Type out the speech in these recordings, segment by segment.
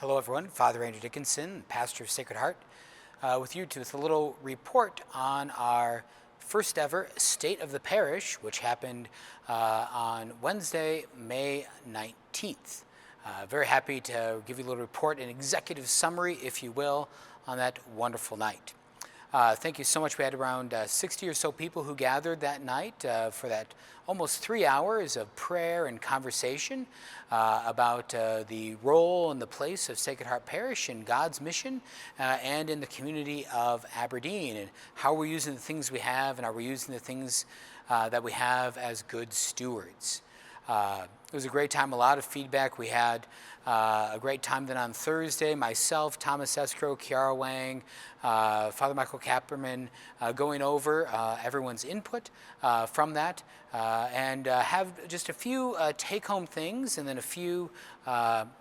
Hello everyone, Father Andrew Dickinson, pastor of Sacred Heart, with you with a little report on our first ever State of the Parish, which happened on Wednesday, May 19th. Very happy to give you a little report, an executive summary, if you will, on that wonderful night. Thank you so much. We had around 60 or so people who gathered that night for that almost 3 hours of prayer and conversation about the role and the place of Sacred Heart Parish in God's mission and in the community of Aberdeen, and how we're using the things we have, and are we using the things that we have as good stewards. It was a great time, a lot of feedback. We had a great time then on Thursday, myself, Thomas Escrow, Kiara Wang, Father Michael Kapperman, going over everyone's input from that, and have just a few take-home things, and then a few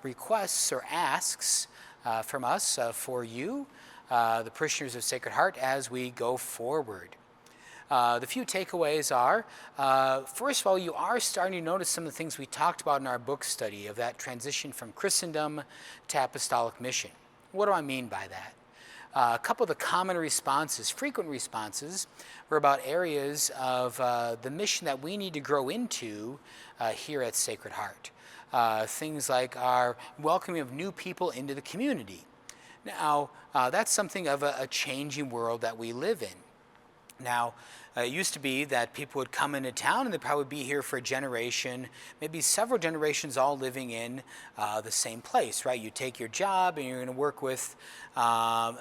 requests or asks from us for you, the parishioners of Sacred Heart, as we go forward. The few takeaways are, first of all, you are starting to notice some of the things we talked about in our book study of that transition from Christendom to apostolic mission. What do I mean by that? A couple of the common responses, frequent responses, were about areas of the mission that we need to grow into here at Sacred Heart. Things like our welcoming of new people into the community. Now, that's something of a changing world that we live in. Now, it used to be that people would come into town and they'd probably be here for a generation, maybe several generations, all living in the same place, right? You take your job and you're going to work with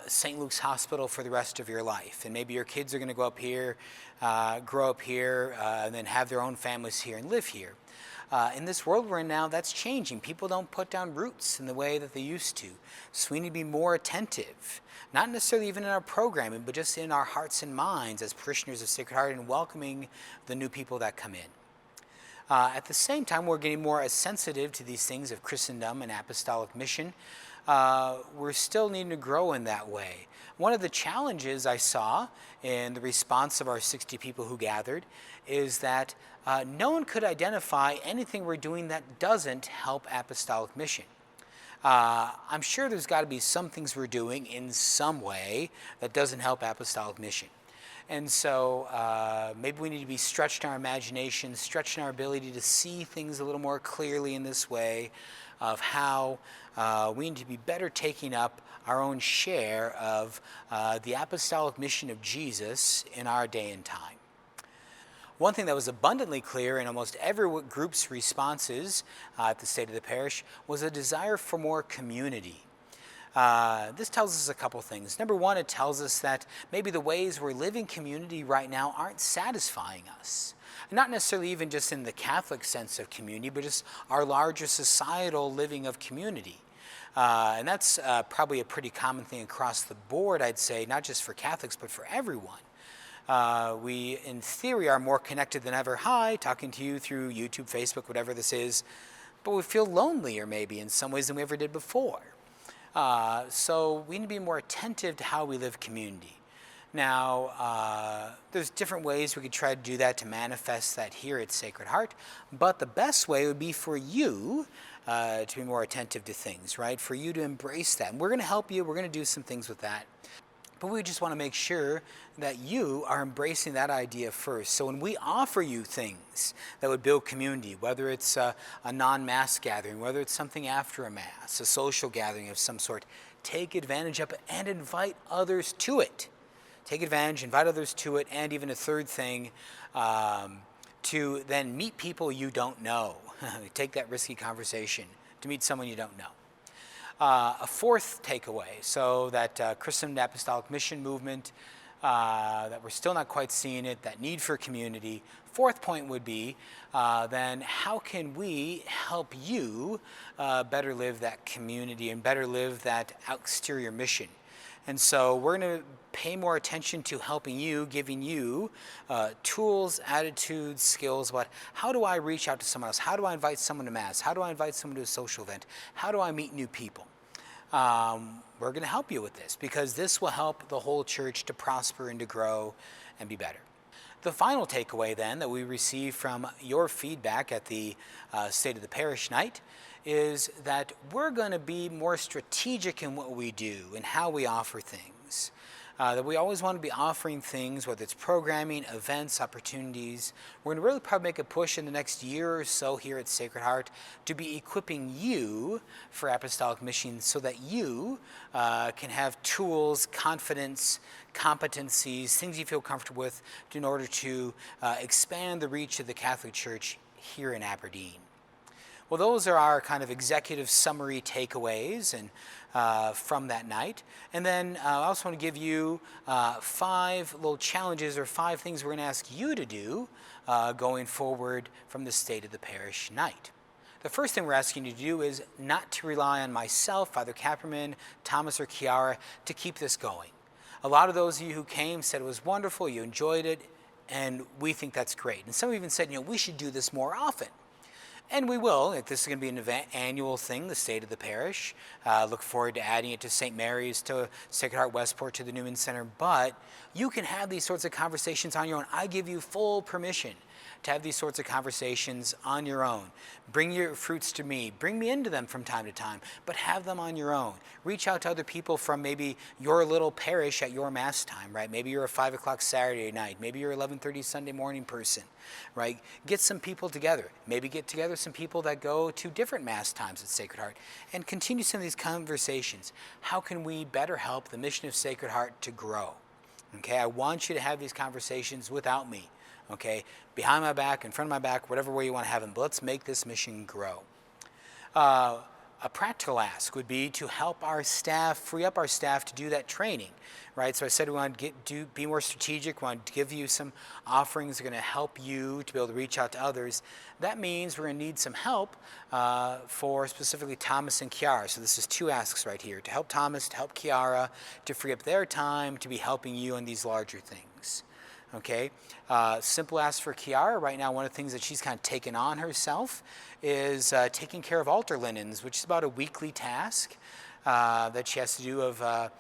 St. Luke's Hospital for the rest of your life. And maybe your kids are going to grow up here, and then have their own families here and live here. In this world we're in now, that's changing. People don't put down roots in the way that they used to. So we need to be more attentive, not necessarily even in our programming, but just in our hearts and minds as parishioners of Sacred Heart, and welcoming the new people that come in. At the same time, we're getting more sensitive to these things of Christendom and apostolic mission. We're still needing to grow in that way. One of the challenges I saw in the response of our 60 people who gathered is that no one could identify anything we're doing that doesn't help apostolic mission. I'm sure there's got to be some things we're doing in some way that doesn't help apostolic mission. And so maybe we need to be stretched in our imagination, stretched in our ability to see things a little more clearly in this way of how we need to be better taking up our own share of the apostolic mission of Jesus in our day and time. One thing that was abundantly clear in almost every group's responses at the State of the Parish was a desire for more community. This tells us a couple things. Number one, it tells us that maybe the ways we're living community right now aren't satisfying us. Not necessarily even just in the Catholic sense of community, but just our larger societal living of community. And that's probably a pretty common thing across the board, I'd say, not just for Catholics, but for everyone. We, in theory, are more connected than ever. Hi, talking to you through YouTube, Facebook, whatever this is. But we feel lonelier maybe in some ways than we ever did before. So we need to be more attentive to how we live community. Now, there's different ways we could try to do that, to manifest that here at Sacred Heart. But the best way would be for you to be more attentive to things, right? For you to embrace that. And we're going to help you. We're going to do some things with that. But we just want to make sure that you are embracing that idea first. So when we offer you things that would build community, whether it's a non-mass gathering, whether it's something after a mass, a social gathering of some sort, take advantage of it and invite others to it. Take advantage, invite others to it, and even a third thing, to then meet people you don't know. Take that risky conversation to meet someone you don't know. A fourth takeaway, so that Christendom and Apostolic Mission movement, that we're still not quite seeing it, that need for community. Fourth point would be, then how can we help you better live that community and better live that exterior mission? And so we're going to pay more attention to helping you, giving you tools, attitudes, skills about how do I reach out to someone else? How do I invite someone to Mass? How do I invite someone to a social event? How do I meet new people? We're going to help you with this, because this will help the whole church to prosper and to grow and be better. The final takeaway then that we receive from your feedback at the State of the Parish night is that we're going to be more strategic in what we do and how we offer things. That we always want to be offering things, whether it's programming, events, opportunities. We're going to really probably make a push in the next year or so here at Sacred Heart to be equipping you for apostolic mission so that you can have tools, confidence, competencies, things you feel comfortable with in order to expand the reach of the Catholic Church here in Aberdeen. Well, those are our kind of executive summary takeaways and from that night. And then I also want to give you 5 little challenges or 5 things we're going to ask you to do going forward from the State of the Parish night. The first thing we're asking you to do is not to rely on myself, Father Kapperman, Thomas, or Chiara to keep this going. A lot of those of you who came said it was wonderful, you enjoyed it, and we think that's great. And some even said, we should do this more often. And we will. This is going to be an annual thing, the State of the Parish. Look forward to adding it to St. Mary's, to Sacred Heart Westport, to the Newman Center. But you can have these sorts of conversations on your own. I give you full permission to have these sorts of conversations on your own. Bring your fruits to me. Bring me into them from time to time, but have them on your own. Reach out to other people from maybe your little parish at your Mass time, right? Maybe you're a 5 o'clock Saturday night. Maybe you're 11:30 Sunday morning person, right? Get some people together. Maybe get together some people that go to different Mass times at Sacred Heart and continue some of these conversations. How can we better help the mission of Sacred Heart to grow? Okay, I want you to have these conversations without me. Okay, behind my back, in front of my back, whatever way you want to have them, but let's make this mission grow. A practical ask would be to help our staff, free up our staff to do that training, right? So I said we want to be more strategic, we want to give you some offerings that are going to help you to be able to reach out to others. That means we're going to need some help for specifically Thomas and Chiara. So this is 2 asks right here, to help Thomas, to help Chiara, to free up their time to be helping you on these larger things. Okay, simple ask for Chiara. Right now, one of the things that she's kind of taken on herself is taking care of altar linens, which is about a weekly task that she has to do of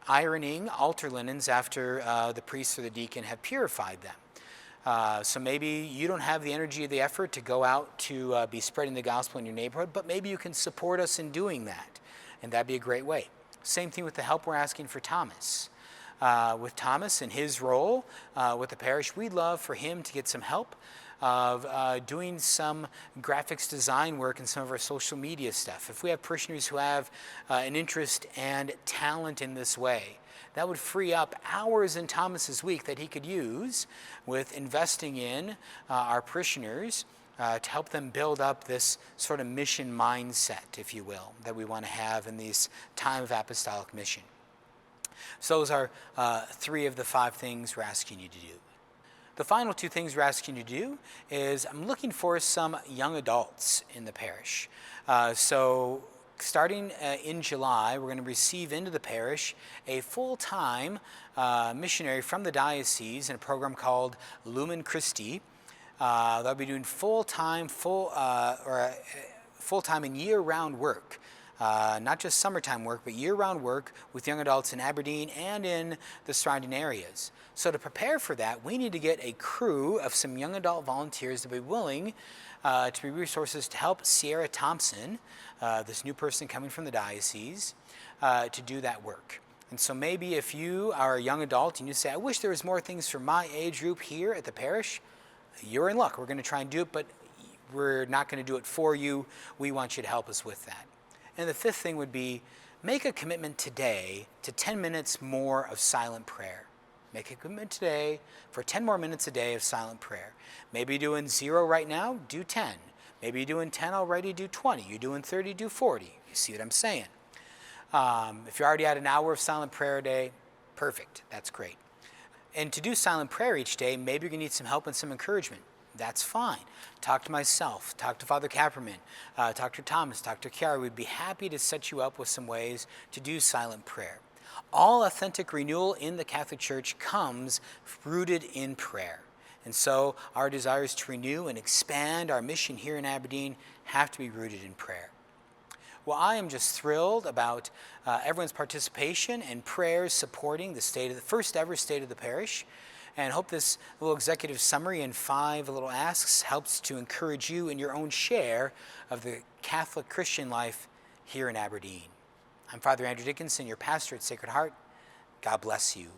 ironing altar linens after the priest or the deacon have purified them. So maybe you don't have the energy or the effort to go out to be spreading the gospel in your neighborhood, but maybe you can support us in doing that, and that'd be a great way. Same thing with the help we're asking for Thomas. With Thomas and his role with the parish, we'd love for him to get some help of doing some graphics design work and some of our social media stuff. If we have parishioners who have an interest and talent in this way, that would free up hours in Thomas's week that he could use with investing in our parishioners to help them build up this sort of mission mindset, if you will, that we want to have in this time of apostolic mission. So those are 3 of the 5 things we're asking you to do. The final 2 things we're asking you to do is I'm looking for some young adults in the parish. So starting in July, we're going to receive into the parish a full-time missionary from the diocese in a program called Lumen Christi. They'll be doing full-time and year-round work. Not just summertime work, but year-round work with young adults in Aberdeen and in the surrounding areas. So to prepare for that, we need to get a crew of some young adult volunteers to be willing to be resources to help Sierra Thompson, this new person coming from the diocese, to do that work. And so maybe if you are a young adult and you say, I wish there was more things for my age group here at the parish, you're in luck. We're going to try and do it, but we're not going to do it for you. We want you to help us with that. And the 5th thing would be, make a commitment today to 10 minutes more of silent prayer. Make a commitment today for 10 more minutes a day of silent prayer. Maybe you're doing 0 right now, do 10. Maybe you're doing 10 already, do 20. You're doing 30, do 40. You see what I'm saying? If you're already at an hour of silent prayer a day, perfect. That's great. And to do silent prayer each day, maybe you're going to need some help and some encouragement. That's fine. Talk to myself, talk to Father Kapperman, talk to Thomas, talk to Chiara. We'd be happy to set you up with some ways to do silent prayer. All authentic renewal in the Catholic Church comes rooted in prayer. And so our desires to renew and expand our mission here in Aberdeen have to be rooted in prayer. Well, I am just thrilled about everyone's participation and prayers supporting the first ever State of the Parish. And hope this little executive summary and 5 little asks helps to encourage you in your own share of the Catholic Christian life here in Aberdeen. I'm Father Andrew Dickinson, your pastor at Sacred Heart. God bless you.